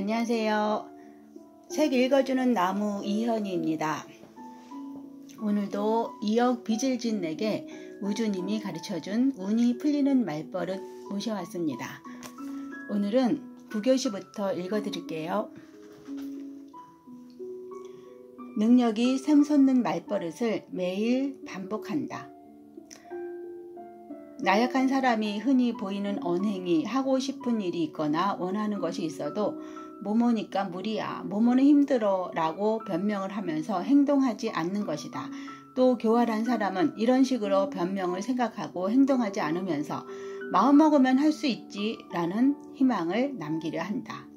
안녕하세요. 책 읽어주는 나무 이현희입니다. 오늘도 2억 빚을 진 내게 우주님이 가르쳐준 운이 풀리는 말버릇 모셔왔습니다. 오늘은 9교시부터 읽어드릴게요. 능력이 샘솟는 말버릇을 매일 반복한다. 나약한 사람이 흔히 보이는 언행이 하고 싶은 일이 있거나 원하는 것이 있어도 모모니까 무리야, 모모는 힘들어 라고 변명을 하면서 행동하지 않는 것이다. 또 교활한 사람은 이런 식으로 변명을 생각하고 행동하지 않으면서 마음먹으면 할 수 있지 라는 희망을 남기려 한다.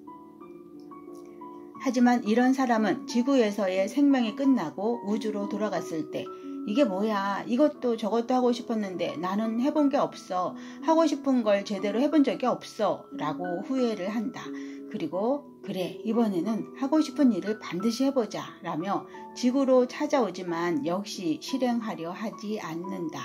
하지만 이런 사람은 지구에서의 생명이 끝나고 우주로 돌아갔을 때 이게 뭐야, 이것도 저것도 하고 싶었는데 나는 해본 게 없어, 하고 싶은 걸 제대로 해본 적이 없어 라고 후회를 한다. 그리고 그래, 이번에는 하고 싶은 일을 반드시 해보자 라며 지구로 찾아오지만 역시 실행하려 하지 않는다.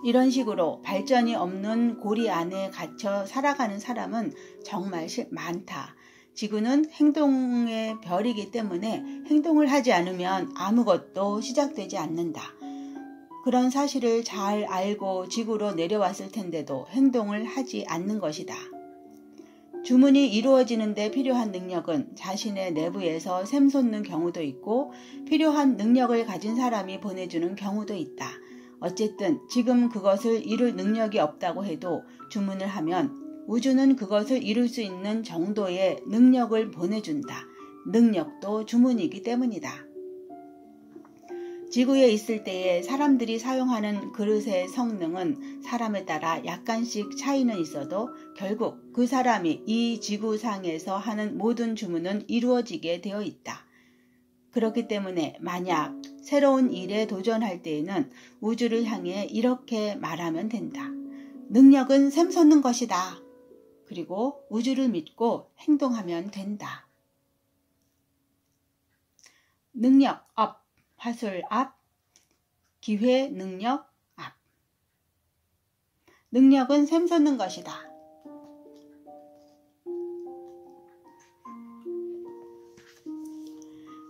이런 식으로 발전이 없는 고리 안에 갇혀 살아가는 사람은 정말 많다. 지구는 행동의 별이기 때문에 행동을 하지 않으면 아무것도 시작되지 않는다. 그런 사실을 잘 알고 지구로 내려왔을 텐데도 행동을 하지 않는 것이다. 주문이 이루어지는 데 필요한 능력은 자신의 내부에서 샘솟는 경우도 있고 필요한 능력을 가진 사람이 보내주는 경우도 있다. 어쨌든 지금 그것을 이룰 능력이 없다고 해도 주문을 하면 우주는 그것을 이룰 수 있는 정도의 능력을 보내준다. 능력도 주문이기 때문이다. 지구에 있을 때에 사람들이 사용하는 그릇의 성능은 사람에 따라 약간씩 차이는 있어도 결국 그 사람이 이 지구상에서 하는 모든 주문은 이루어지게 되어 있다. 그렇기 때문에 만약 새로운 일에 도전할 때에는 우주를 향해 이렇게 말하면 된다. 능력은 샘솟는 것이다. 그리고 우주를 믿고 행동하면 된다. 능력 업, 화술 앞, 기회 능력 앞. 능력은 샘솟는 것이다.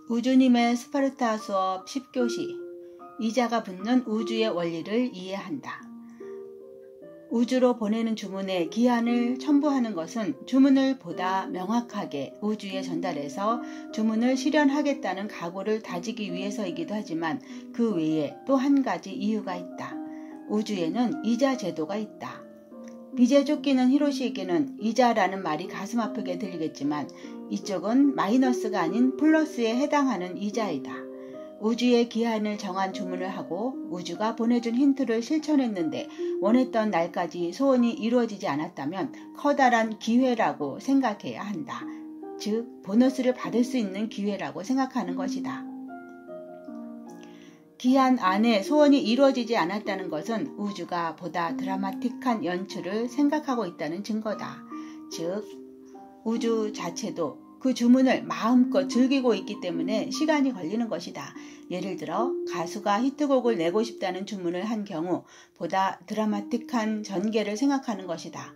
우주님의 스파르타 수업 10교시. 이자가 붙는 우주의 원리를 이해한다. 우주로 보내는 주문에 기한을 첨부하는 것은 주문을 보다 명확하게 우주에 전달해서 주문을 실현하겠다는 각오를 다지기 위해서이기도 하지만 그 외에 또 한 가지 이유가 있다. 우주에는 이자 제도가 있다. 빚에 쫓기는 히로시에게는 이자라는 말이 가슴 아프게 들리겠지만 이쪽은 마이너스가 아닌 플러스에 해당하는 이자이다. 우주의 기한을 정한 주문을 하고 우주가 보내준 힌트를 실천했는데 원했던 날까지 소원이 이루어지지 않았다면 커다란 기회라고 생각해야 한다. 즉, 보너스를 받을 수 있는 기회라고 생각하는 것이다. 기한 안에 소원이 이루어지지 않았다는 것은 우주가 보다 드라마틱한 연출을 생각하고 있다는 증거다. 즉, 우주 자체도 그 주문을 마음껏 즐기고 있기 때문에 시간이 걸리는 것이다. 예를 들어 가수가 히트곡을 내고 싶다는 주문을 한 경우 보다 드라마틱한 전개를 생각하는 것이다.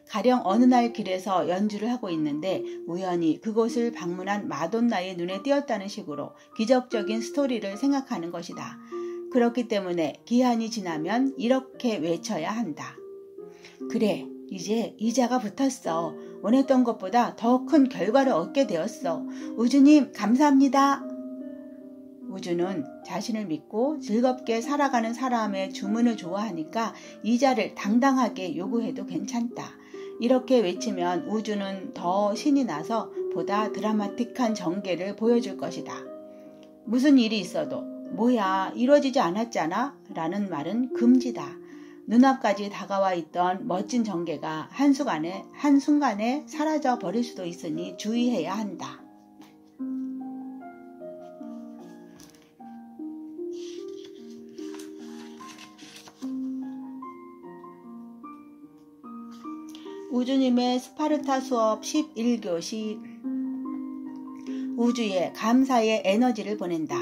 가령 어느 날 길에서 연주를 하고 있는데 우연히 그곳을 방문한 마돈나의 눈에 띄었다는 식으로 기적적인 스토리를 생각하는 것이다. 그렇기 때문에 기한이 지나면 이렇게 외쳐야 한다. 그래, 이제 이자가 붙었어. 원했던 것보다 더 큰 결과를 얻게 되었어. 우주님, 감사합니다. 우주는 자신을 믿고 즐겁게 살아가는 사람의 주문을 좋아하니까 이자를 당당하게 요구해도 괜찮다. 이렇게 외치면 우주는 더 신이 나서 보다 드라마틱한 전개를 보여줄 것이다. 무슨 일이 있어도 뭐야, 이루어지지 않았잖아? 라는 말은 금지다. 눈앞까지 다가와 있던 멋진 전개가 한순간에 사라져 버릴 수도 있으니 주의해야 한다. 우주님의 스파르타 수업 11교시. 우주에 감사의 에너지를 보낸다.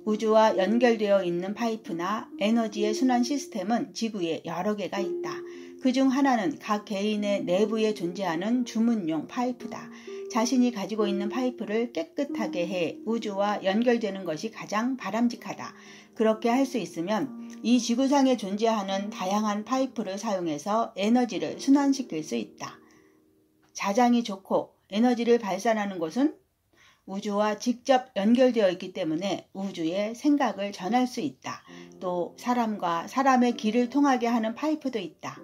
우주와 연결되어 있는 파이프나 에너지의 순환 시스템은 지구에 여러 개가 있다. 그중 하나는 각 개인의 내부에 존재하는 주문용 파이프다. 자신이 가지고 있는 파이프를 깨끗하게 해 우주와 연결되는 것이 가장 바람직하다. 그렇게 할 수 있으면 이 지구상에 존재하는 다양한 파이프를 사용해서 에너지를 순환시킬 수 있다. 자장이 좋고 에너지를 발산하는 곳은 우주와 직접 연결되어 있기 때문에 우주의 생각을 전할 수 있다. 또 사람과 사람의 길을 통하게 하는 파이프도 있다.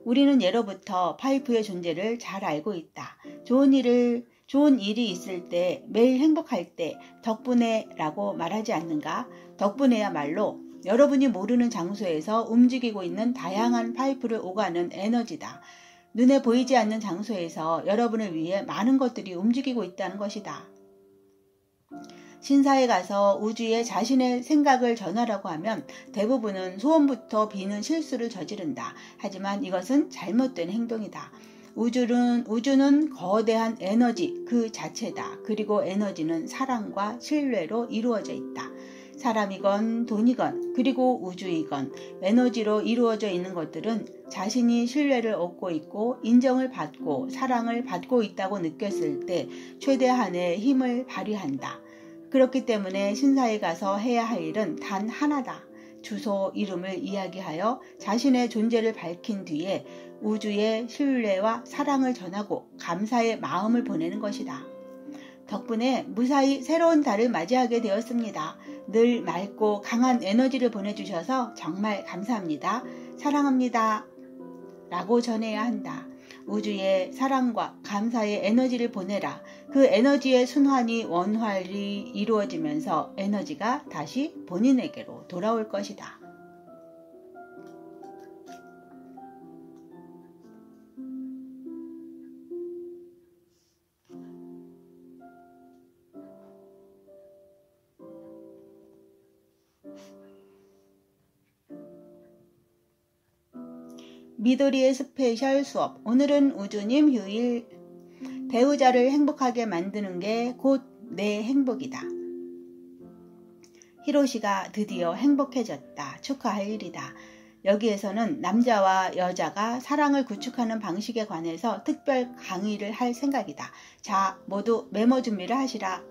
우리는 예로부터 파이프의 존재를 잘 알고 있다. 좋은 일이 있을 때, 매일 행복할 때 덕분에 라고 말하지 않는가? 덕분에야말로 여러분이 모르는 장소에서 움직이고 있는 다양한 파이프를 오가는 에너지다. 눈에 보이지 않는 장소에서 여러분을 위해 많은 것들이 움직이고 있다는 것이다. 신사에 가서 우주에 자신의 생각을 전하라고 하면 대부분은 소원부터 비는 실수를 저지른다. 하지만 이것은 잘못된 행동이다. 우주는 거대한 에너지 그 자체다. 그리고 에너지는 사랑과 신뢰로 이루어져 있다. 사람이건 돈이건 그리고 우주이건 에너지로 이루어져 있는 것들은 자신이 신뢰를 얻고 있고 인정을 받고 사랑을 받고 있다고 느꼈을 때 최대한의 힘을 발휘한다. 그렇기 때문에 신사에 가서 해야 할 일은 단 하나다. 주소, 이름을 이야기하여 자신의 존재를 밝힌 뒤에 우주의 신뢰와 사랑을 전하고 감사의 마음을 보내는 것이다. 덕분에 무사히 새로운 달을 맞이하게 되었습니다. 늘 맑고 강한 에너지를 보내주셔서 정말 감사합니다. 사랑합니다. 라고 전해야 한다. 우주에 사랑과 감사의 에너지를 보내라. 그 에너지의 순환이 원활히 이루어지면서 에너지가 다시 본인에게로 돌아올 것이다. 미도리의 스페셜 수업. 오늘은 우주님 휴일. 배우자를 행복하게 만드는 게 곧 내 행복이다. 히로시가 드디어 행복해졌다. 축하할 일이다. 여기에서는 남자와 여자가 사랑을 구축하는 방식에 관해서 특별 강의를 할 생각이다. 자, 모두 메모 준비를 하시라.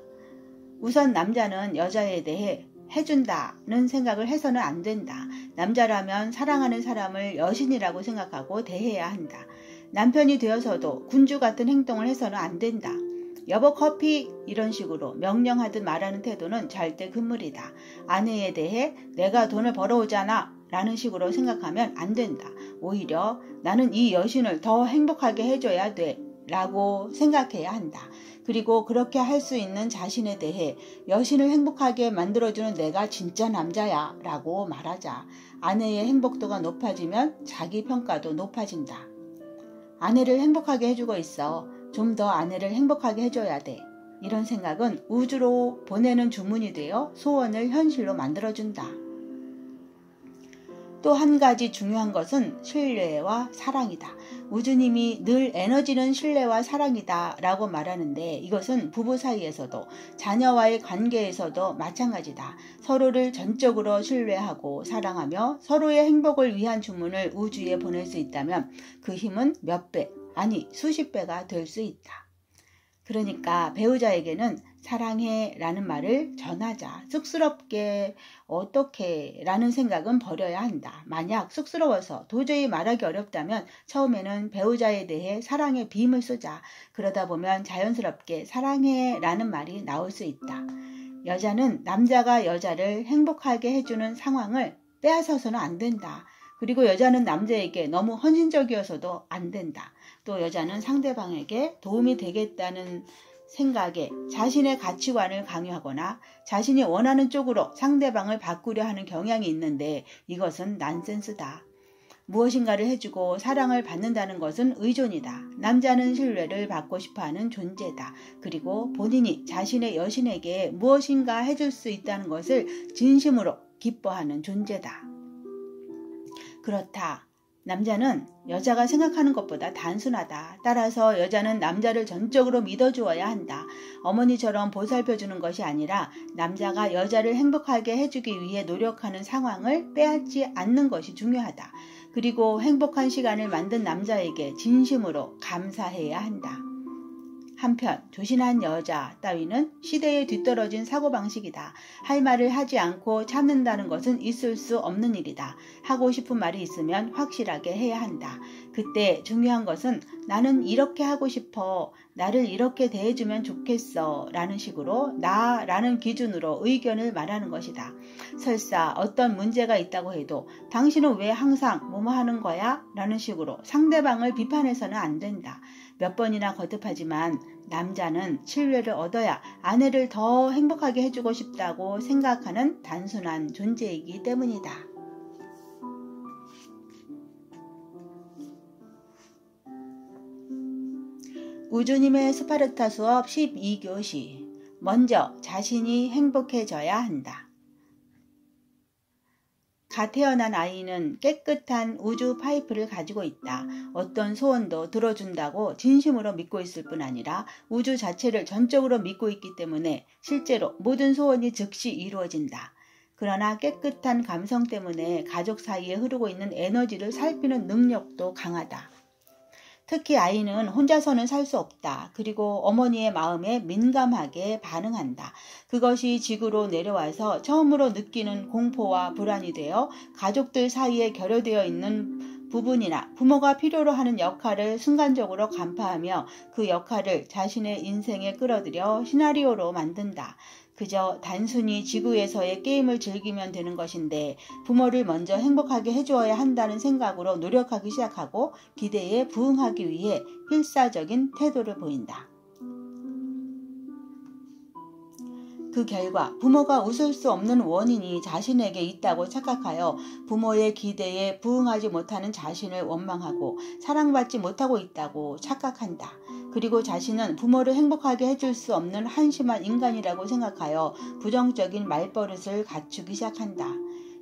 우선 남자는 여자에 대해 해준다는 생각을 해서는 안 된다. 남자라면 사랑하는 사람을 여신이라고 생각하고 대해야 한다. 남편이 되어서도 군주 같은 행동을 해서는 안 된다. 여보 커피 이런 식으로 명령하듯 말하는 태도는 절대 금물이다. 아내에 대해 내가 돈을 벌어오잖아 라는 식으로 생각하면 안 된다. 오히려 나는 이 여신을 더 행복하게 해줘야 돼 라고 생각해야 한다. 그리고 그렇게 할 수 있는 자신에 대해 여신을 행복하게 만들어주는 내가 진짜 남자야 라고 말하자. 아내의 행복도가 높아지면 자기 평가도 높아진다. 아내를 행복하게 해주고 있어. 좀 더 아내를 행복하게 해줘야 돼. 이런 생각은 우주로 보내는 주문이 되어 소원을 현실로 만들어준다. 또 한 가지 중요한 것은 신뢰와 사랑이다. 우주님이 늘 에너지는 신뢰와 사랑이다 라고 말하는데 이것은 부부 사이에서도 자녀와의 관계에서도 마찬가지다. 서로를 전적으로 신뢰하고 사랑하며 서로의 행복을 위한 주문을 우주에 보낼 수 있다면 그 힘은 몇 배, 아니 수십 배가 될 수 있다. 그러니까 배우자에게는 사랑해 라는 말을 전하자. 쑥스럽게 어떻게 라는 생각은 버려야 한다. 만약 쑥스러워서 도저히 말하기 어렵다면 처음에는 배우자에 대해 사랑의 빔을 쏘자. 그러다 보면 자연스럽게 사랑해 라는 말이 나올 수 있다. 여자는 남자가 여자를 행복하게 해주는 상황을 빼앗아서는 안 된다. 그리고 여자는 남자에게 너무 헌신적이어서도 안 된다. 또 여자는 상대방에게 도움이 되겠다는 생각에 자신의 가치관을 강요하거나 자신이 원하는 쪽으로 상대방을 바꾸려 하는 경향이 있는데 이것은 난센스다. 무엇인가를 해주고 사랑을 받는다는 것은 의존이다. 남자는 신뢰를 받고 싶어하는 존재다. 그리고 본인이 자신의 여신에게 무엇인가 해줄 수 있다는 것을 진심으로 기뻐하는 존재다. 그렇다. 남자는 여자가 생각하는 것보다 단순하다. 따라서 여자는 남자를 전적으로 믿어주어야 한다. 어머니처럼 보살펴주는 것이 아니라 남자가 여자를 행복하게 해주기 위해 노력하는 상황을 빼앗지 않는 것이 중요하다. 그리고 행복한 시간을 만든 남자에게 진심으로 감사해야 한다. 한편 조신한 여자 따위는 시대에 뒤떨어진 사고방식이다. 할 말을 하지 않고 참는다는 것은 있을 수 없는 일이다. 하고 싶은 말이 있으면 확실하게 해야 한다. 그때 중요한 것은 나는 이렇게 하고 싶어, 나를 이렇게 대해주면 좋겠어 라는 식으로 나라는 기준으로 의견을 말하는 것이다. 설사 어떤 문제가 있다고 해도 당신은 왜 항상 뭐뭐 하는 거야? 라는 식으로 상대방을 비판해서는 안 된다. 몇 번이나 거듭하지만 남자는 신뢰를 얻어야 아내를 더 행복하게 해주고 싶다고 생각하는 단순한 존재이기 때문이다. 우주님의 스파르타 수업 12교시. 먼저 자신이 행복해져야 한다. 갓 태어난 아이는 깨끗한 우주 파이프를 가지고 있다. 어떤 소원도 들어준다고 진심으로 믿고 있을 뿐 아니라 우주 자체를 전적으로 믿고 있기 때문에 실제로 모든 소원이 즉시 이루어진다. 그러나 깨끗한 감성 때문에 가족 사이에 흐르고 있는 에너지를 살피는 능력도 강하다. 특히 아이는 혼자서는 살 수 없다. 그리고 어머니의 마음에 민감하게 반응한다. 그것이 지구로 내려와서 처음으로 느끼는 공포와 불안이 되어 가족들 사이에 결여되어 있는 부분이나 부모가 필요로 하는 역할을 순간적으로 간파하며 그 역할을 자신의 인생에 끌어들여 시나리오로 만든다. 그저 단순히 지구에서의 게임을 즐기면 되는 것인데 부모를 먼저 행복하게 해주어야 한다는 생각으로 노력하기 시작하고 기대에 부응하기 위해 필사적인 태도를 보인다. 그 결과 부모가 웃을 수 없는 원인이 자신에게 있다고 착각하여 부모의 기대에 부응하지 못하는 자신을 원망하고 사랑받지 못하고 있다고 착각한다. 그리고 자신은 부모를 행복하게 해줄 수 없는 한심한 인간이라고 생각하여 부정적인 말버릇을 갖추기 시작한다.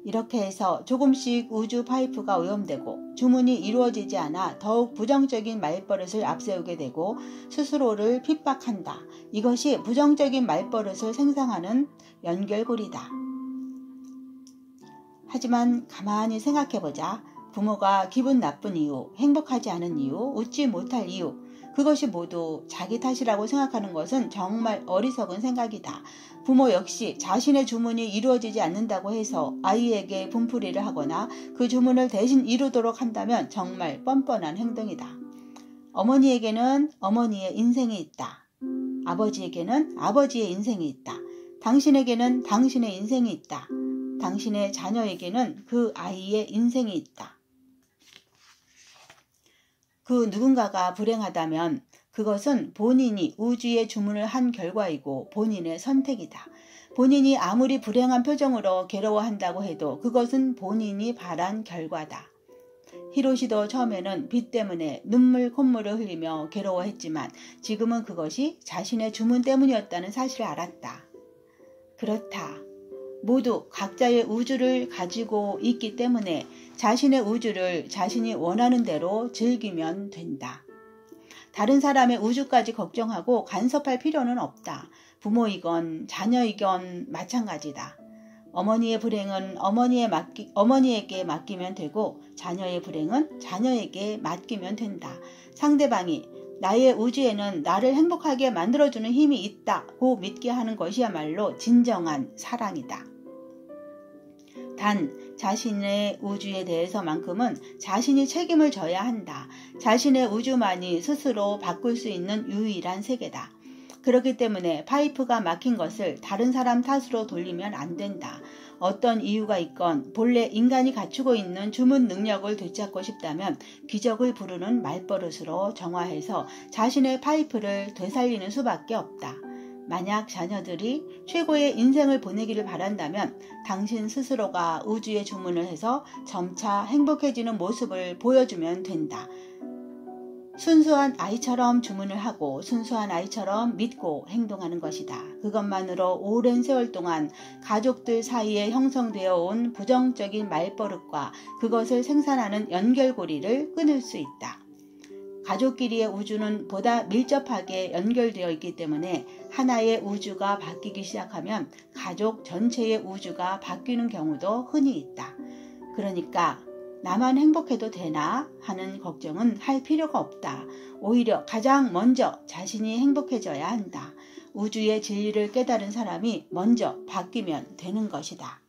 이렇게 해서 조금씩 우주 파이프가 오염되고 주문이 이루어지지 않아 더욱 부정적인 말버릇을 앞세우게 되고 스스로를 핍박한다. 이것이 부정적인 말버릇을 생성하는 연결고리다. 하지만 가만히 생각해보자. 부모가 기분 나쁜 이유, 행복하지 않은 이유, 웃지 못할 이유, 그것이 모두 자기 탓이라고 생각하는 것은 정말 어리석은 생각이다. 부모 역시 자신의 주문이 이루어지지 않는다고 해서 아이에게 분풀이를 하거나 그 주문을 대신 이루도록 한다면 정말 뻔뻔한 행동이다. 어머니에게는 어머니의 인생이 있다. 아버지에게는 아버지의 인생이 있다. 당신에게는 당신의 인생이 있다. 당신의 자녀에게는 그 아이의 인생이 있다. 그 누군가가 불행하다면 그것은 본인이 우주에 주문을 한 결과이고 본인의 선택이다. 본인이 아무리 불행한 표정으로 괴로워한다고 해도 그것은 본인이 바란 결과다. 히로시도 처음에는 빚 때문에 눈물 콧물을 흘리며 괴로워했지만 지금은 그것이 자신의 주문 때문이었다는 사실을 알았다. 그렇다. 모두 각자의 우주를 가지고 있기 때문에 자신의 우주를 자신이 원하는 대로 즐기면 된다. 다른 사람의 우주까지 걱정하고 간섭할 필요는 없다. 부모이건 자녀이건 마찬가지다. 어머니의 불행은 어머니에게 맡기면 되고 자녀의 불행은 자녀에게 맡기면 된다. 상대방이 나의 우주에는 나를 행복하게 만들어주는 힘이 있다고 믿게 하는 것이야말로 진정한 사랑이다. 단 자신의 우주에 대해서만큼은 자신이 책임을 져야 한다. 자신의 우주만이 스스로 바꿀 수 있는 유일한 세계다. 그렇기 때문에 파이프가 막힌 것을 다른 사람 탓으로 돌리면 안 된다. 어떤 이유가 있건 본래 인간이 갖추고 있는 주문 능력을 되찾고 싶다면 기적을 부르는 말버릇으로 정화해서 자신의 파이프를 되살리는 수밖에 없다. 만약 자녀들이 최고의 인생을 보내기를 바란다면 당신 스스로가 우주에 주문을 해서 점차 행복해지는 모습을 보여주면 된다. 순수한 아이처럼 주문을 하고 순수한 아이처럼 믿고 행동하는 것이다. 그것만으로 오랜 세월 동안 가족들 사이에 형성되어 온 부정적인 말버릇과 그것을 생산하는 연결고리를 끊을 수 있다. 가족끼리의 우주는 보다 밀접하게 연결되어 있기 때문에 하나의 우주가 바뀌기 시작하면 가족 전체의 우주가 바뀌는 경우도 흔히 있다. 그러니까 나만 행복해도 되나 하는 걱정은 할 필요가 없다. 오히려 가장 먼저 자신이 행복해져야 한다. 우주의 진리를 깨달은 사람이 먼저 바뀌면 되는 것이다.